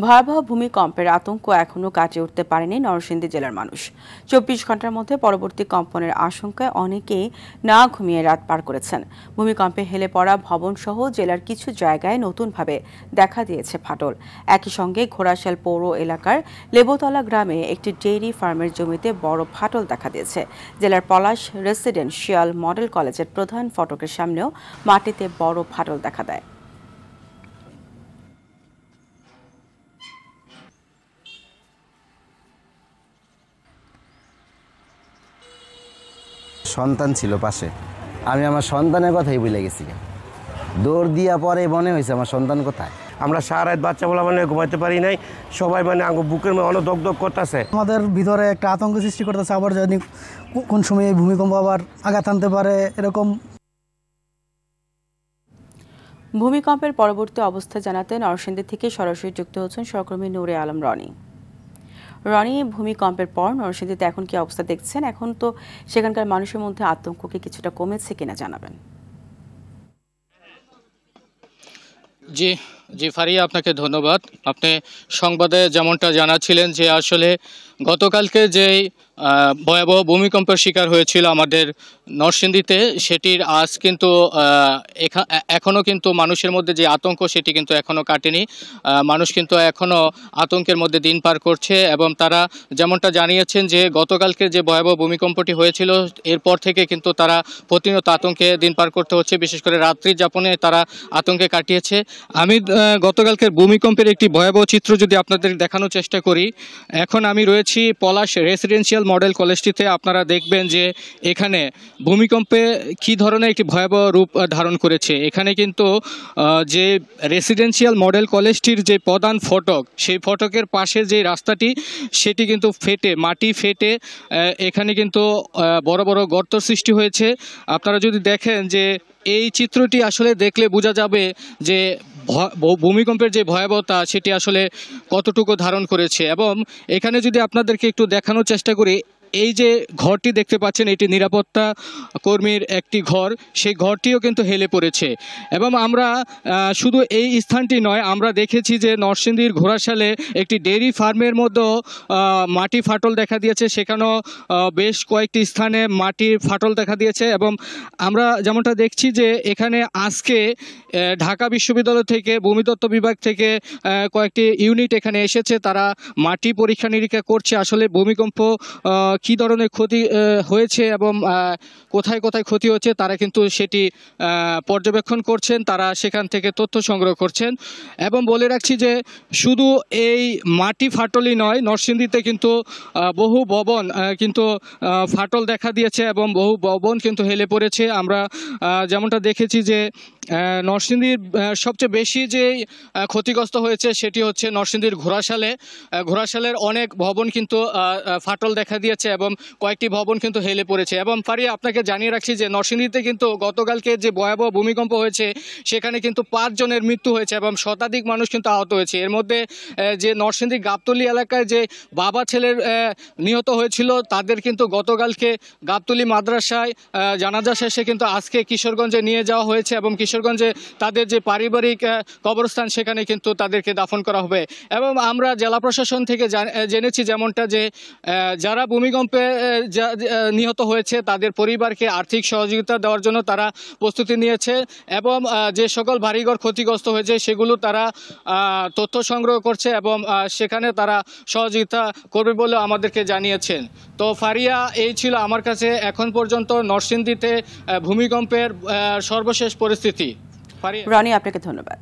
ভয়াবহ ভূমিকম্পের আতঙ্ক এখনও কাটিয়ে উঠতে পারেনি নরসিংদী জেলার মানুষ। ২৪ ঘন্টার মধ্যে পরবর্তী কম্পনের আশঙ্কায় অনেকেই না ঘুমিয়ে রাত পার করেছেন। ভূমিকম্পে হেলে পড়া ভবনসহ জেলার কিছু জায়গায় নতুনভাবে দেখা দিয়েছে ফাটল। একই সঙ্গে ঘোড়াশাল পৌর এলাকার লেবুতলা গ্রামে একটি ডেইরি ফার্মের জমিতে বড় ফাটল দেখা দিয়েছে। জেলার পলাশ রেসিডেন্সিয়াল মডেল কলেজের প্রধান ফটকের সামনেও মাটিতে বড় ফাটল দেখা দেয়। সন্তান ছিল পাশে, আমি আমার সন্তানের কথাই ভুলে গেছি। দৌড় দিয়া পরে মনে হয়েছে আমার সন্তান কোথায়। আমরা সারা রাত বাচ্চা বলা ঘুমাইতে পারি নাই, সবাই বুকের মধ্যে অনেক দগদগ করতেছে। আমাদের ভিতরে একটা আতঙ্ক সৃষ্টি করতেছে, আবার যদি কোন সময় এই ভূমিকম্প আবার আঘাত আনতে পারে এরকম। ভূমিকম্পের পরবর্তী অবস্থা জানাতে নরসিংদী থেকে সরাসরি যুক্ত হচ্ছেন সহকর্মী নূরে আলম রনি। ভূমিকম্পের পর নরসিংদীতে এখন কি অবস্থা দেখছেন? এখন তো সেখানকার মানুষের মধ্যে আতঙ্ক কি কিছুটা কমেছে কিনা জানাবেন। জি জি ফারিয়া, আপনাকে ধন্যবাদ। আপনি সংবাদে যেমনটা জানাচ্ছিলেন যে আসলে গতকালকে যেই ভয়াবহ ভূমিকম্পের শিকার হয়েছিল আমাদের নরসিংদীতে, সেটির আজ কিন্তু এখনও কিন্তু মানুষের মধ্যে যে আতঙ্ক সেটি কিন্তু এখনও কাটেনি। মানুষ কিন্তু এখনও আতঙ্কের মধ্যে দিন পার করছে এবং তারা যেমনটা জানিয়েছেন যে গতকালকে যে ভয়াবহ ভূমিকম্পটি হয়েছিল এরপর থেকে কিন্তু তারা প্রতিনিয়ত আতঙ্কে দিন পার করতে হচ্ছে, বিশেষ করে রাত্রি যাপনে তারা আতঙ্কে কাটিয়েছে। আমি গতকালকের ভূমিকম্পের একটি ভয়াবহ চিত্র যদি আপনাদের দেখানোর চেষ্টা করি। এখন আমি রয়েছি পলাশ রেসিডেন্সিয়াল মডেল কলেজটিতে। আপনারা দেখবেন যে এখানে ভূমিকম্পে কী ধরনের একটি ভয়াবহ রূপ ধারণ করেছে। এখানে কিন্তু যে রেসিডেন্সিয়াল মডেল কলেজটির যে প্রধান ফটক, সেই ফটকের পাশে যে রাস্তাটি সেটি কিন্তু মাটি ফেটে এখানে কিন্তু বড় বড় গর্ত সৃষ্টি হয়েছে। আপনারা যদি দেখেন যে এই চিত্রটি আসলে দেখলে বোঝা যাবে যে ভূমিকম্পের যে ভয়াবহতা সেটি আসলে কতটুকু ধারণ করেছে। এবং এখানে যদি আপনাদেরকে একটু দেখানোর চেষ্টা করি, এই যে ঘরটি দেখতে পাচ্ছেন এটি নিরাপত্তা কর্মীর একটি ঘর, সেই ঘরটিও কিন্তু হেলে পড়েছে। এবং আমরা শুধু এই স্থানটি নয়, আমরা দেখেছি যে নরসিংদীর ঘোড়াশালে একটি ডেইরি ফার্মের মধ্যেও মাটি ফাটল দেখা দিয়েছে, সেখানেও বেশ কয়েকটি স্থানে মাটির ফাটল দেখা দিয়েছে। এবং আমরা যেমনটা দেখছি যে এখানে আজকে ঢাকা বিশ্ববিদ্যালয় থেকে ভূমিতত্ত্ব বিভাগ থেকে কয়েকটি ইউনিট এখানে এসেছে, তারা মাটি পরীক্ষা নিরীক্ষা করছে আসলে ভূমিকম্প কী ধরনের ক্ষতি হয়েছে এবং কোথায় কোথায় ক্ষতি হচ্ছে তারা কিন্তু সেটি পর্যবেক্ষণ করছেন, তারা সেখান থেকে তথ্য সংগ্রহ করছেন। এবং বলে রাখছি যে শুধু এই মাটি ফাটলই নয়, নরসিংদীতে কিন্তু বহু ভবন কিন্তু ফাটল দেখা দিয়েছে এবং বহু ভবন কিন্তু হেলে পড়েছে। আমরা যেমনটা দেখেছি যে নরসিংদীর সবচেয়ে বেশি যে ক্ষতিগ্রস্ত হয়েছে সেটি হচ্ছে নরসিংদীর ঘোড়াশালের অনেক ভবন কিন্তু ফাটল দেখা দিয়েছে এবং কয়েকটি ভবন কিন্তু হেলে পড়েছে। এবং ফারিয়া, আপনাকে জানিয়ে রাখছি যে নরসিংদীতে কিন্তু গতকালকে যে ভয়াবহ ভূমিকম্প হয়েছে সেখানে কিন্তু 5 জনের মৃত্যু হয়েছে এবং শতাধিক মানুষ কিন্তু আহত হয়েছে। এর মধ্যে যে নরসিংদী গাবতলী এলাকায় যে বাবা ছেলের নিহত হয়েছিল তাদের কিন্তু গতকালকে গাবতলী মাদ্রাসায় জানাজা শেষে কিন্তু আজকে কিশোরগঞ্জে নিয়ে যাওয়া হয়েছে এবং কিশোরগঞ্জে তাদের যে পারিবারিক কবরস্থান সেখানে কিন্তু তাদেরকে দাফন করা হবে। এবং আমরা জেলা প্রশাসন থেকে জেনেছি যেমনটা যে যারা ভূমিকম্পে নিহত হয়েছে তাদের পরিবারকে আর্থিক সহযোগিতা দেওয়ার জন্য তারা প্রস্তুতি নিয়েছে এবং যে সকল বাড়িঘর ক্ষতিগ্রস্ত হয়েছে সেগুলো তারা তথ্য সংগ্রহ করছে এবং সেখানে তারা সহযোগিতা করবে বলে আমাদেরকে জানিয়েছেন। তো ফারিয়া, এই ছিল আমার কাছে এখন পর্যন্ত নরসিংদীতে ভূমিকম্পের সর্বশেষ পরিস্থিতি। রনি, আপনাকে ধন্যবাদ।